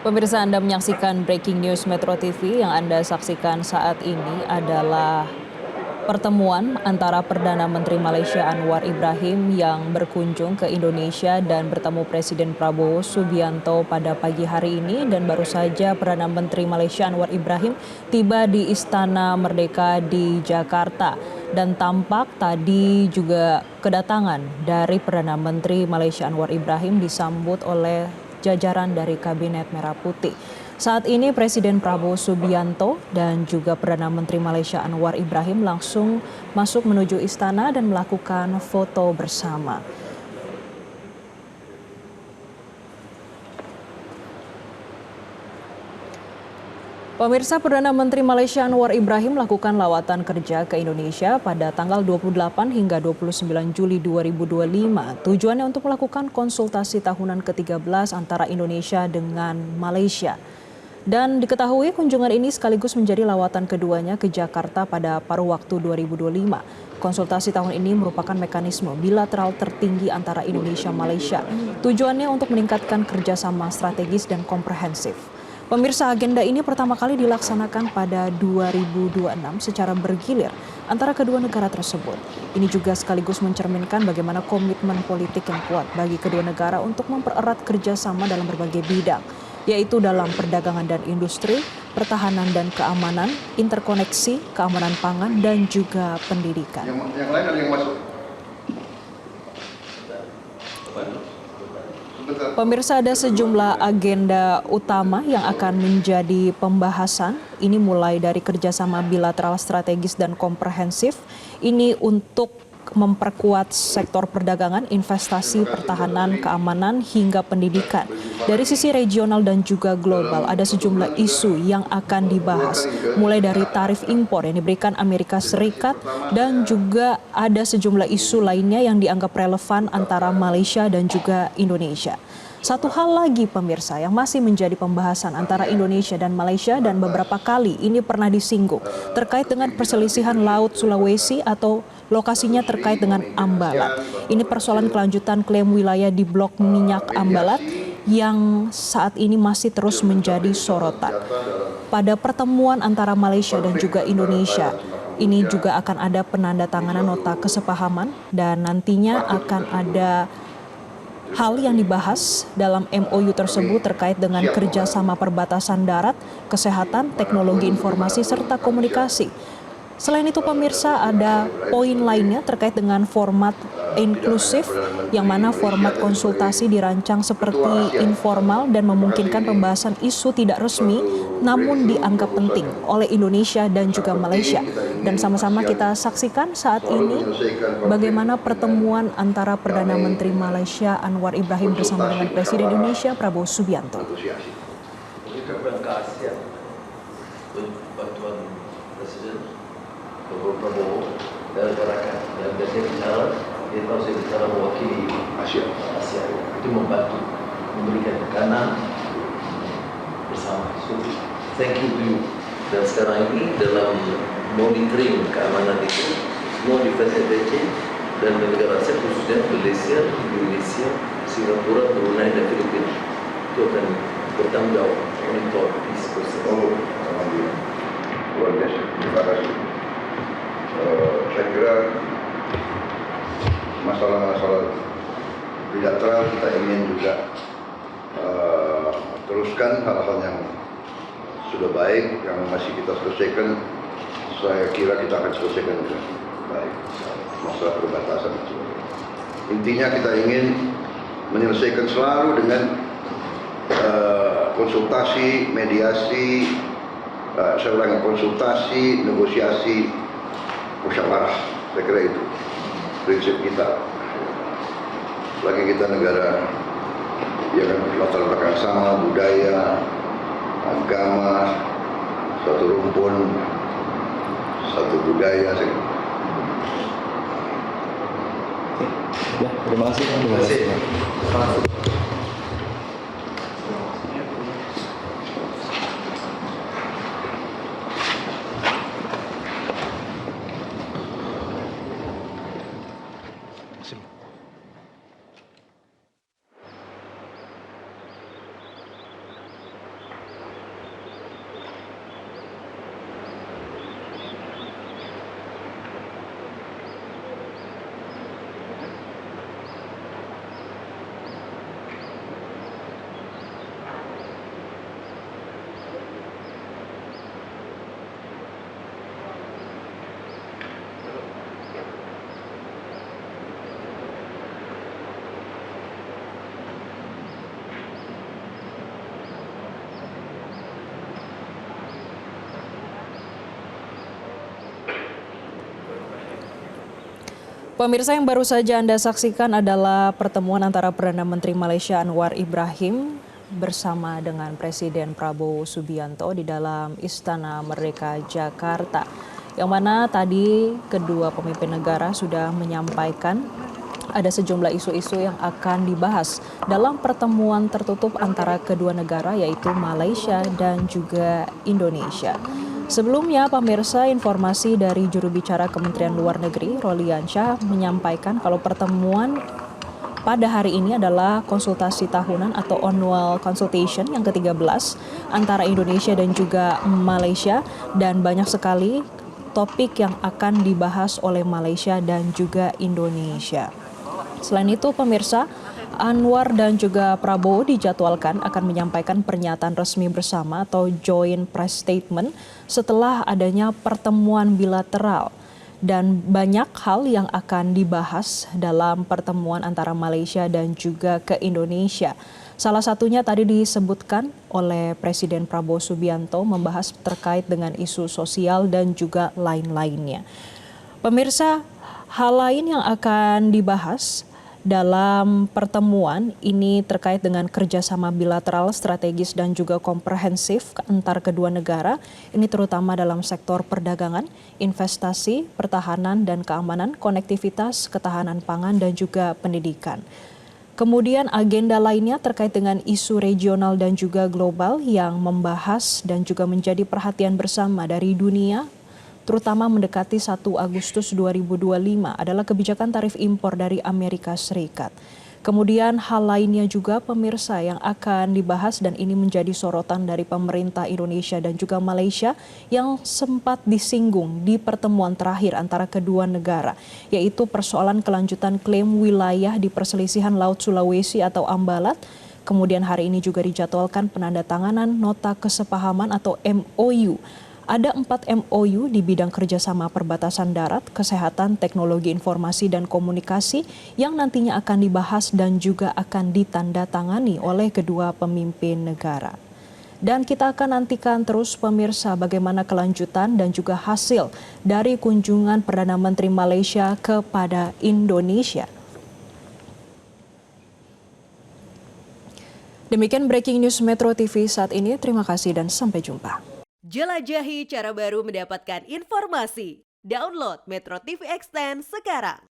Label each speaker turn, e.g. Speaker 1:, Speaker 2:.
Speaker 1: Pemirsa, Anda menyaksikan Breaking News Metro TV. Yang Anda saksikan saat ini adalah pertemuan antara Perdana Menteri Malaysia Anwar Ibrahim yang berkunjung ke Indonesia dan bertemu Presiden Prabowo Subianto pada pagi hari ini. Dan baru saja Perdana Menteri Malaysia Anwar Ibrahim tiba di Istana Merdeka di Jakarta. Dan tampak tadi juga kedatangan dari Perdana Menteri Malaysia Anwar Ibrahim disambut oleh jajaran dari Kabinet Merah Putih. Saat ini Presiden Prabowo Subianto dan juga Perdana Menteri Malaysia Anwar Ibrahim langsung masuk menuju istana dan melakukan foto bersama. Pemirsa, Perdana Menteri Malaysia Anwar Ibrahim melakukan lawatan kerja ke Indonesia pada tanggal 28 hingga 29 Juli 2025. Tujuannya untuk melakukan konsultasi tahunan ke-13 antara Indonesia dengan Malaysia. Dan diketahui kunjungan ini sekaligus menjadi lawatan keduanya ke Jakarta pada paruh waktu 2025. Konsultasi tahun ini merupakan mekanisme bilateral tertinggi antara Indonesia dan Malaysia. Tujuannya untuk meningkatkan kerjasama strategis dan komprehensif. Pemirsa, agenda ini pertama kali dilaksanakan pada 2026 secara bergilir antara kedua negara tersebut. Ini juga sekaligus mencerminkan bagaimana komitmen politik yang kuat bagi kedua negara untuk mempererat kerjasama dalam berbagai bidang, yaitu dalam perdagangan dan industri, pertahanan dan keamanan, interkoneksi, keamanan pangan, dan juga pendidikan.
Speaker 2: Yang lain ada yang masuk?
Speaker 1: Pemirsa, ada sejumlah agenda utama yang akan menjadi pembahasan. Ini mulai dari kerjasama bilateral strategis dan komprehensif. Ini untuk memperkuat sektor perdagangan, investasi, pertahanan, keamanan, hingga pendidikan. Dari sisi regional dan juga global, ada sejumlah isu yang akan dibahas. Mulai dari tarif impor yang diberikan Amerika Serikat, dan juga ada sejumlah isu lainnya yang dianggap relevan antara Malaysia dan juga Indonesia. Satu hal lagi pemirsa yang masih menjadi pembahasan antara Indonesia dan Malaysia dan beberapa kali ini pernah disinggung terkait dengan perselisihan Laut Sulawesi atau lokasinya terkait dengan Ambalat. Ini persoalan kelanjutan klaim wilayah di blok minyak Ambalat yang saat ini masih terus menjadi sorotan. Pada pertemuan antara Malaysia dan juga Indonesia, ini juga akan ada penandatanganan nota kesepahaman dan nantinya akan ada hal yang dibahas dalam MOU tersebut terkait dengan kerjasama perbatasan darat, kesehatan, teknologi informasi, serta komunikasi. Selain itu pemirsa, ada poin lainnya terkait dengan format inklusif, yang mana format konsultasi dirancang seperti informal dan memungkinkan pembahasan isu tidak resmi namun dianggap penting oleh Indonesia dan juga Malaysia. Dan sama-sama kita saksikan saat ini bagaimana pertemuan antara Perdana Menteri Malaysia Anwar Ibrahim bersama dengan Presiden Indonesia Prabowo Subianto.
Speaker 3: Prabowo dan masyarakat dan biasanya bicara, dia tahu saya bicara mewakili Asia, itu membantu memberikan tekanan bersama. So, thank you to you. Dan sekarang ini dalam monitoring keamanan itu, semua defense agency dan negara Asia khususnya Malaysia, Indonesia, Singapura, Brunei dan Filipina itu akan bertanggung jawab monitor peace process.
Speaker 2: Oh, alhamdulillah. Luar biasa. Terima kasih. Saya kira masalah-masalah bilateral kita ingin juga teruskan hal-hal yang sudah baik, yang masih kita selesaikan. Saya kira kita akan selesaikan dengan baik masalah perbatasan. Intinya kita ingin menyelesaikan selalu dengan konsultasi, mediasi, saya ulangi, konsultasi, negosiasi, musyawarah. Saya kira itu prinsip kita. Lagi kita negara yang latar belakang sama, budaya, agama, satu rumpun, satu budaya.
Speaker 4: Ya, terima kasih. Terima kasih.
Speaker 1: Pemirsa, yang baru saja Anda saksikan adalah pertemuan antara Perdana Menteri Malaysia Anwar Ibrahim bersama dengan Presiden Prabowo Subianto di dalam Istana Merdeka Jakarta. Yang mana tadi kedua pemimpin negara sudah menyampaikan ada sejumlah isu-isu yang akan dibahas dalam pertemuan tertutup antara kedua negara, yaitu Malaysia dan juga Indonesia. Sebelumnya, pemirsa, informasi dari juru bicara Kementerian Luar Negeri, Roliansyah, menyampaikan kalau pertemuan pada hari ini adalah konsultasi tahunan atau annual consultation yang ke-13 antara Indonesia dan juga Malaysia, dan banyak sekali topik yang akan dibahas oleh Malaysia dan juga Indonesia. Selain itu, pemirsa, Anwar dan juga Prabowo dijadwalkan akan menyampaikan pernyataan resmi bersama atau joint press statement setelah adanya pertemuan bilateral. Dan banyak hal yang akan dibahas dalam pertemuan antara Malaysia dan juga ke Indonesia. Salah satunya tadi disebutkan oleh Presiden Prabowo Subianto membahas terkait dengan isu sosial dan juga lain-lainnya. Pemirsa, hal lain yang akan dibahas dalam pertemuan ini terkait dengan kerjasama bilateral strategis dan juga komprehensif antar kedua negara, ini terutama dalam sektor perdagangan, investasi, pertahanan dan keamanan, konektivitas, ketahanan pangan dan juga pendidikan. Kemudian agenda lainnya terkait dengan isu regional dan juga global yang membahas dan juga menjadi perhatian bersama dari dunia, terutama mendekati 1 Agustus 2025 adalah kebijakan tarif impor dari Amerika Serikat. Kemudian hal lainnya juga, pemirsa, yang akan dibahas dan ini menjadi sorotan dari pemerintah Indonesia dan juga Malaysia yang sempat disinggung di pertemuan terakhir antara kedua negara, yaitu persoalan kelanjutan klaim wilayah di perselisihan Laut Sulawesi atau Ambalat. Kemudian hari ini juga dijadwalkan penandatanganan nota kesepahaman atau MOU. Ada 4 MOU di bidang kerjasama perbatasan darat, kesehatan, teknologi informasi dan komunikasi yang nantinya akan dibahas dan juga akan ditandatangani oleh kedua pemimpin negara. Dan kita akan nantikan terus, pemirsa, bagaimana kelanjutan dan juga hasil dari kunjungan Perdana Menteri Malaysia kepada Indonesia. Demikian breaking news Metro TV saat ini. Terima kasih dan sampai jumpa.
Speaker 5: Jelajahi cara baru mendapatkan informasi. Download Metro TV Extend sekarang.